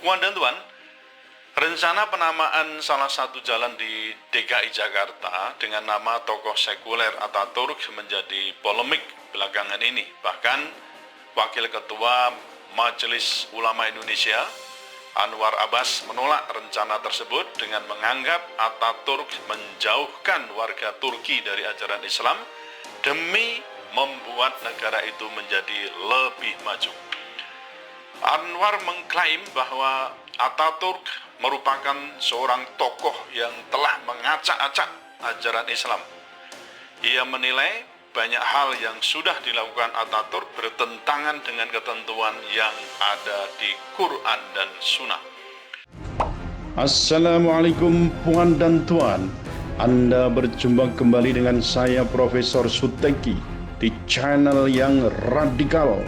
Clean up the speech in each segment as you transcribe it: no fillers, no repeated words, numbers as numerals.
Puan dan Tuan, rencana penamaan salah satu jalan di DKI Jakarta dengan nama tokoh sekuler Ataturk menjadi polemik belakangan ini. Bahkan Wakil Ketua Majelis Ulama Indonesia, Anwar Abbas, menolak rencana tersebut dengan menganggap Ataturk menjauhkan warga Turki dari ajaran Islam demi membuat negara itu menjadi lebih maju. Anwar mengklaim bahwa Ataturk merupakan seorang tokoh yang telah mengacak-acak ajaran Islam. Ia menilai banyak hal yang sudah dilakukan Ataturk bertentangan dengan ketentuan yang ada di Quran dan Sunnah. Assalamualaikum Puan dan Tuan, Anda berjumpa kembali dengan saya Profesor Suteki di channel yang radikal,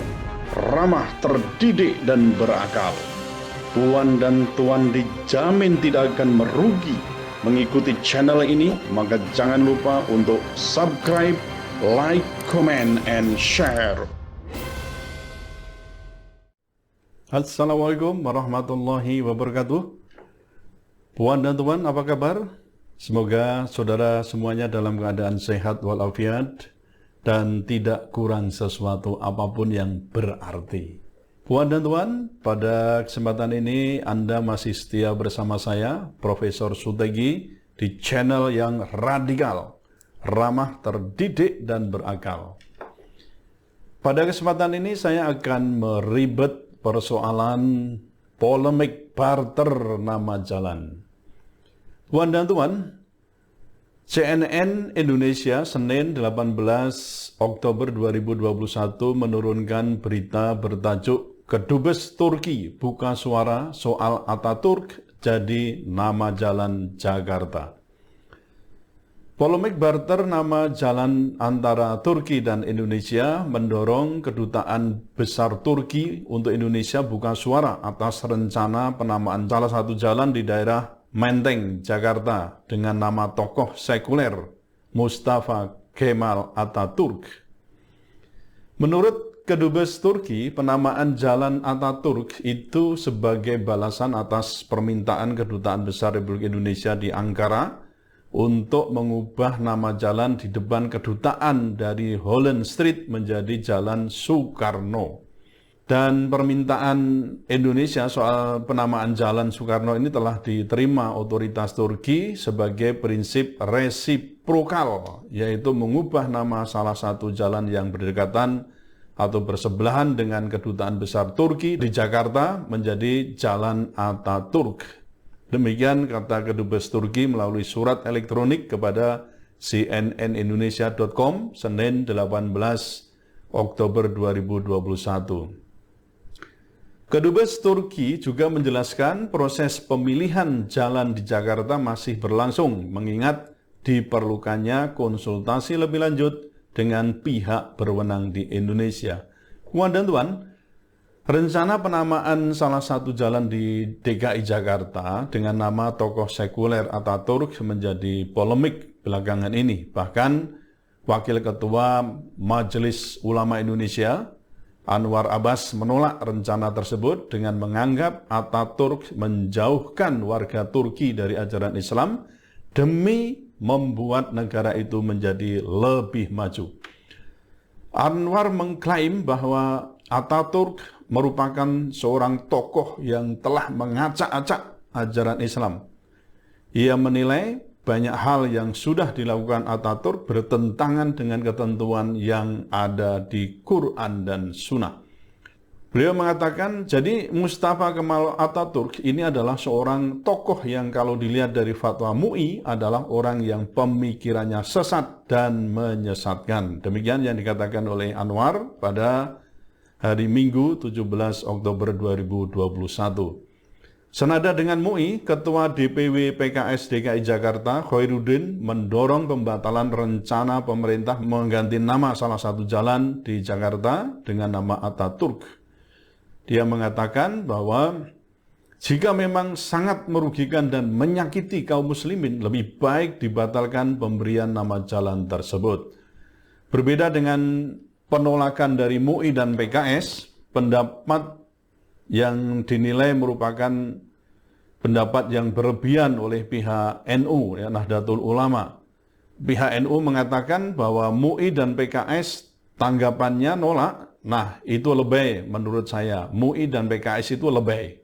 ramah, terdidik, dan berakal. Puan dan Tuan dijamin tidak akan merugi mengikuti channel ini, maka jangan lupa untuk subscribe, like, comment, and share. Assalamualaikum warahmatullahi wabarakatuh. Puan dan Tuan, apa kabar? Semoga saudara semuanya dalam keadaan sehat walafiat dan tidak kurang sesuatu apapun yang berarti. Puan dan Tuan, pada kesempatan ini Anda masih setia bersama saya, Profesor Suteki, di channel yang radikal, ramah, terdidik, dan berakal. Pada kesempatan ini saya akan meribet persoalan polemik barter nama jalan. Puan dan Tuan, CNN Indonesia Senin 18 Oktober 2021 menurunkan berita bertajuk Kedubes Turki buka suara soal Ataturk jadi nama jalan Jakarta. Polemik barter nama jalan antara Turki dan Indonesia mendorong Kedutaan Besar Turki untuk Indonesia buka suara atas rencana penamaan salah satu jalan di daerah Menteng, Jakarta dengan nama tokoh sekuler Mustafa Kemal Ataturk. Menurut Kedubes Turki, penamaan Jalan Ataturk itu sebagai balasan atas permintaan Kedutaan Besar Republik Indonesia di Ankara untuk mengubah nama jalan di depan kedutaan dari Holland Street menjadi Jalan Soekarno. Dan permintaan Indonesia soal penamaan Jalan Soekarno ini telah diterima otoritas Turki sebagai prinsip resiprokal, yaitu mengubah nama salah satu jalan yang berdekatan atau bersebelahan dengan Kedutaan Besar Turki di Jakarta menjadi Jalan Ataturk. Demikian kata Kedubes Turki melalui surat elektronik kepada cnnindonesia.com Senin 18 Oktober 2021. Kedubes Turki juga menjelaskan proses pemilihan jalan di Jakarta masih berlangsung, mengingat diperlukannya konsultasi lebih lanjut dengan pihak berwenang di Indonesia. Puan dan Tuan, rencana penamaan salah satu jalan di DKI Jakarta dengan nama tokoh sekuler Ataturk menjadi polemik belakangan ini. Bahkan Wakil Ketua Majelis Ulama Indonesia, Anwar Abbas, menolak rencana tersebut dengan menganggap Ataturk menjauhkan warga Turki dari ajaran Islam demi membuat negara itu menjadi lebih maju. Anwar mengklaim bahwa Ataturk merupakan seorang tokoh yang telah mengacak-acak ajaran Islam. Ia menilai banyak hal yang sudah dilakukan Ataturk bertentangan dengan ketentuan yang ada di Quran dan Sunnah. Beliau mengatakan, jadi Mustafa Kemal Ataturk ini adalah seorang tokoh yang kalau dilihat dari fatwa MUI adalah orang yang pemikirannya sesat dan menyesatkan. Demikian yang dikatakan oleh Anwar pada hari Minggu 17 Oktober 2021. Senada dengan MUI, Ketua DPW PKS DKI Jakarta, Khairuddin, mendorong pembatalan rencana pemerintah mengganti nama salah satu jalan di Jakarta dengan nama Ataturk. Dia mengatakan bahwa jika memang sangat merugikan dan menyakiti kaum muslimin, lebih baik dibatalkan pemberian nama jalan tersebut. Berbeda dengan penolakan dari MUI dan PKS, pendapat yang dinilai merupakan pendapat yang berlebihan oleh pihak NU, ya, Nahdlatul Ulama. Pihak NU mengatakan bahwa MUI dan PKS tanggapannya nolak. Nah, itu lebay menurut saya. MUI dan PKS itu lebay.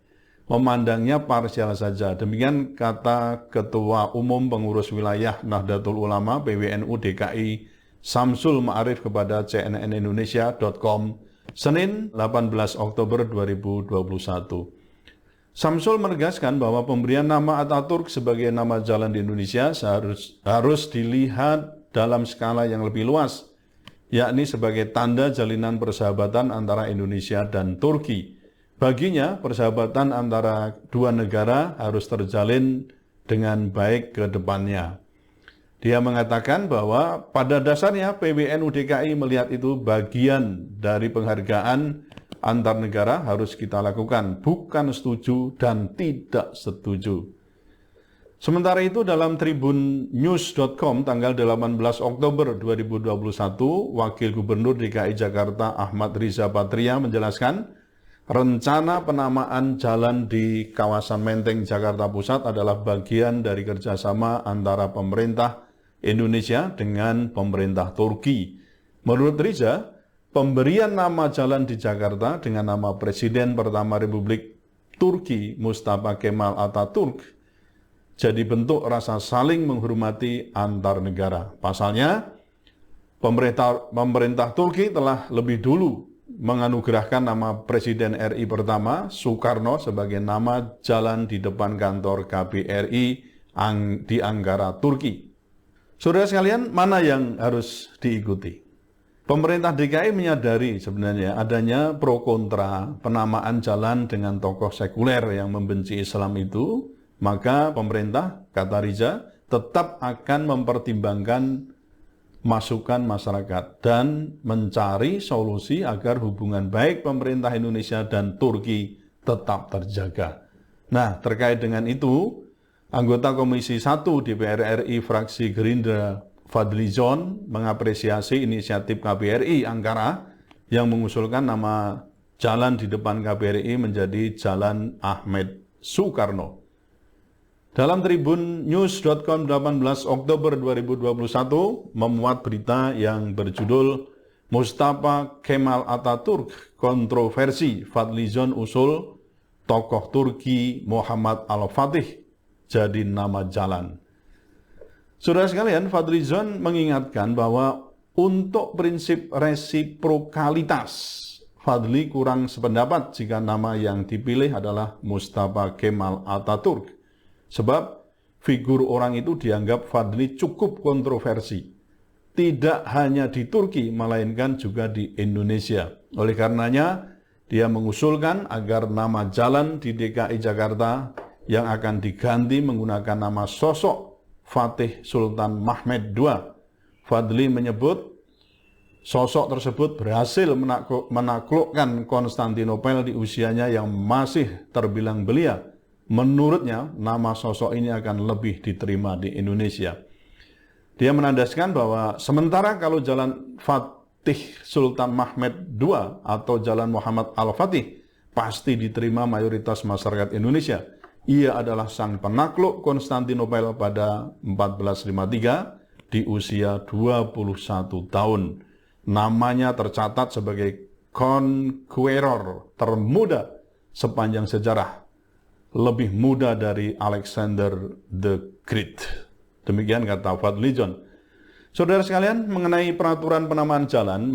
Memandangnya parsial saja. Demikian kata Ketua Umum Pengurus Wilayah Nahdlatul Ulama PWNU DKI Samsul Ma'arif kepada cnnindonesia.com Senin 18 Oktober 2021. Samsul menegaskan bahwa pemberian nama Ataturk sebagai nama jalan di Indonesia harus dilihat dalam skala yang lebih luas, yakni sebagai tanda jalinan persahabatan antara Indonesia dan Turki. Baginya, persahabatan antara dua negara harus terjalin dengan baik ke depannya. Dia mengatakan bahwa pada dasarnya PWNU DKI melihat itu bagian dari penghargaan antar negara harus kita lakukan, bukan setuju dan tidak setuju. Sementara itu dalam tribunnews.com tanggal 18 Oktober 2021, Wakil Gubernur DKI Jakarta Ahmad Riza Patria menjelaskan, rencana penamaan jalan di kawasan Menteng, Jakarta Pusat adalah bagian dari kerjasama antara pemerintah Indonesia dengan pemerintah Turki. Menurut Riza, pemberian nama jalan di Jakarta dengan nama Presiden pertama Republik Turki Mustafa Kemal Atatürk jadi bentuk rasa saling menghormati antar negara. Pasalnya, pemerintah Turki telah lebih dulu menganugerahkan nama Presiden RI pertama Soekarno sebagai nama jalan di depan kantor KBRI di Ankara, Turki. Saudara sekalian, mana yang harus diikuti? Pemerintah DKI menyadari sebenarnya adanya pro kontra penamaan jalan dengan tokoh sekuler yang membenci Islam itu, maka pemerintah, kata Riza, tetap akan mempertimbangkan masukan masyarakat dan mencari solusi agar hubungan baik pemerintah Indonesia dan Turki tetap terjaga. Nah, terkait dengan itu, anggota Komisi 1 DPR RI fraksi Gerindra Fadlizon mengapresiasi inisiatif KBRI Ankara yang mengusulkan nama jalan di depan KBRI menjadi Jalan Ahmed Soekarno. Dalam tribunnews.com 18 Oktober 2021 memuat berita yang berjudul Mustafa Kemal Atatürk kontroversi Fadlizon usul tokoh Turki Muhammad Al-Fatih jadi nama jalan. Saudara sekalian, Fadlizon mengingatkan bahwa untuk prinsip resiprokalitas, Fadli kurang sependapat jika nama yang dipilih adalah Mustafa Kemal Atatürk. Sebab figur orang itu dianggap Fadli cukup kontroversi. Tidak hanya di Turki, melainkan juga di Indonesia. Oleh karenanya, dia mengusulkan agar nama jalan di DKI Jakarta yang akan diganti menggunakan nama sosok Fatih Sultan Mehmed II. Fadli menyebut sosok tersebut berhasil menaklukkan Konstantinopel di usianya yang masih terbilang belia. Menurutnya, nama sosok ini akan lebih diterima di Indonesia. Dia menandaskan bahwa sementara kalau jalan Fatih Sultan Mehmed II atau jalan Muhammad Al-Fatih pasti diterima mayoritas masyarakat Indonesia. Ia adalah sang penakluk Konstantinopel pada 1453 di usia 21 tahun. Namanya tercatat sebagai conqueror termuda sepanjang sejarah. Lebih muda dari Alexander the Great. Demikian kata Fadlizon. Saudara sekalian, mengenai peraturan penamaan jalan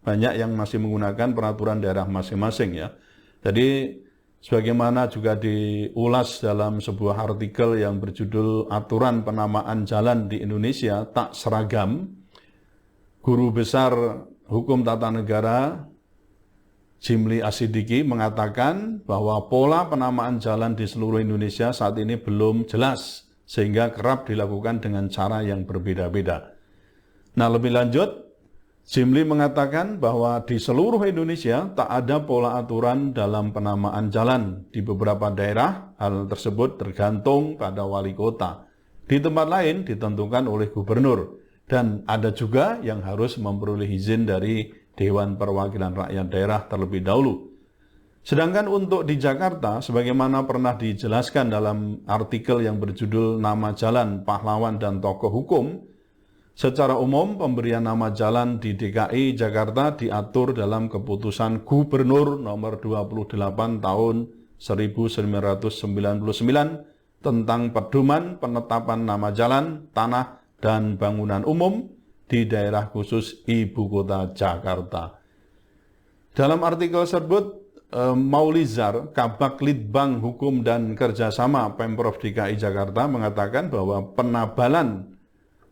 banyak yang masih menggunakan peraturan daerah masing-masing ya. Jadi sebagaimana juga diulas dalam sebuah artikel yang berjudul Aturan Penamaan Jalan di Indonesia Tak Seragam, Guru Besar Hukum Tata Negara Jimli Asidiki mengatakan bahwa pola penamaan jalan di seluruh Indonesia saat ini belum jelas, sehingga kerap dilakukan dengan cara yang berbeda-beda. Nah, lebih lanjut, Jimli mengatakan bahwa di seluruh Indonesia tak ada pola aturan dalam penamaan jalan. Di beberapa daerah, hal tersebut tergantung pada wali kota. Di tempat lain ditentukan oleh gubernur. Dan ada juga yang harus memperoleh izin dari Dewan Perwakilan Rakyat Daerah terlebih dahulu. Sedangkan untuk di Jakarta, sebagaimana pernah dijelaskan dalam artikel yang berjudul Nama Jalan, Pahlawan, dan Tokoh Hukum, secara umum pemberian nama jalan di DKI Jakarta diatur dalam Keputusan Gubernur nomor 28 tahun 1999 tentang pedoman penetapan nama jalan, tanah, dan bangunan umum di daerah khusus Ibu Kota Jakarta. Dalam artikel tersebut, Maulizar, Kabak Litbang Hukum dan Kerjasama Pemprov DKI Jakarta mengatakan bahwa penabalan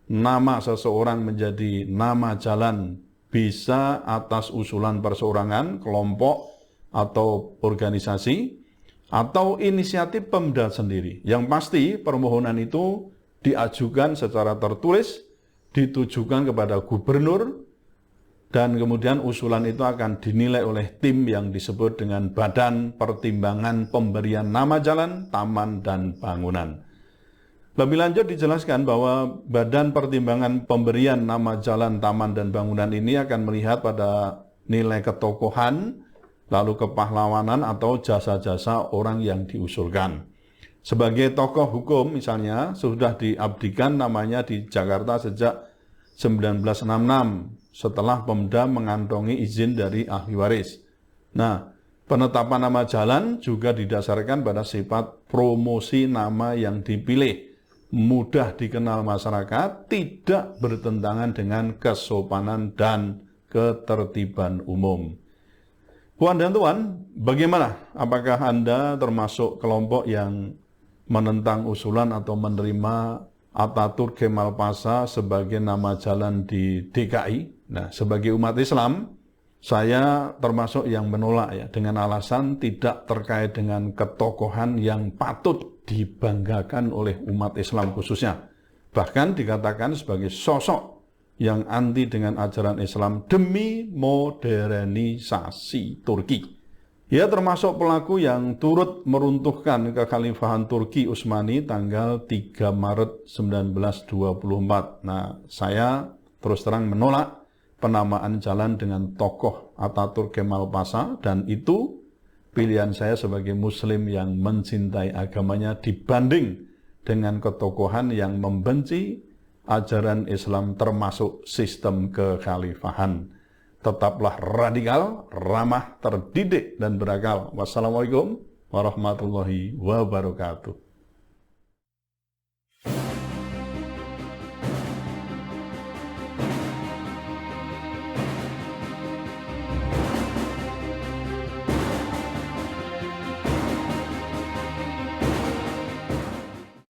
nama seseorang menjadi nama jalan bisa atas usulan perseorangan, kelompok, atau organisasi, atau inisiatif Pemda sendiri. Yang pasti permohonan itu diajukan secara tertulis, ditujukan kepada gubernur, dan kemudian usulan itu akan dinilai oleh tim yang disebut dengan Badan Pertimbangan Pemberian Nama Jalan, Taman, dan Bangunan. Lebih lanjut dijelaskan bahwa Badan Pertimbangan Pemberian Nama Jalan, Taman, dan Bangunan ini akan melihat pada nilai ketokohan, lalu kepahlawanan atau jasa-jasa orang yang diusulkan. Sebagai tokoh hukum misalnya, sudah diabdikan namanya di Jakarta sejak 1966 setelah Pemda mengantongi izin dari ahli waris. Nah, penetapan nama jalan juga didasarkan pada sifat promosi nama yang dipilih, mudah dikenal masyarakat, tidak bertentangan dengan kesopanan dan ketertiban umum. Puan dan Tuan, bagaimana? Apakah Anda termasuk kelompok yang menentang usulan atau menerima Ataturk Kemal Pasha sebagai nama jalan di DKI? Nah, sebagai umat Islam, saya termasuk yang menolak ya, dengan alasan tidak terkait dengan ketokohan yang patut dibanggakan oleh umat Islam khususnya. Bahkan dikatakan sebagai sosok yang anti dengan ajaran Islam demi modernisasi Turki. Ia termasuk pelaku yang turut meruntuhkan kekhalifahan Turki Utsmani tanggal 3 Maret 1924. Nah, saya terus terang menolak penamaan jalan dengan tokoh Ataturk Kemal Pasha, dan itu pilihan saya sebagai muslim yang mencintai agamanya dibanding dengan ketokohan yang membenci ajaran Islam termasuk sistem kekhalifahan. Tetaplah radikal, ramah, terdidik, dan berakal. Wassalamualaikum warahmatullahi wabarakatuh.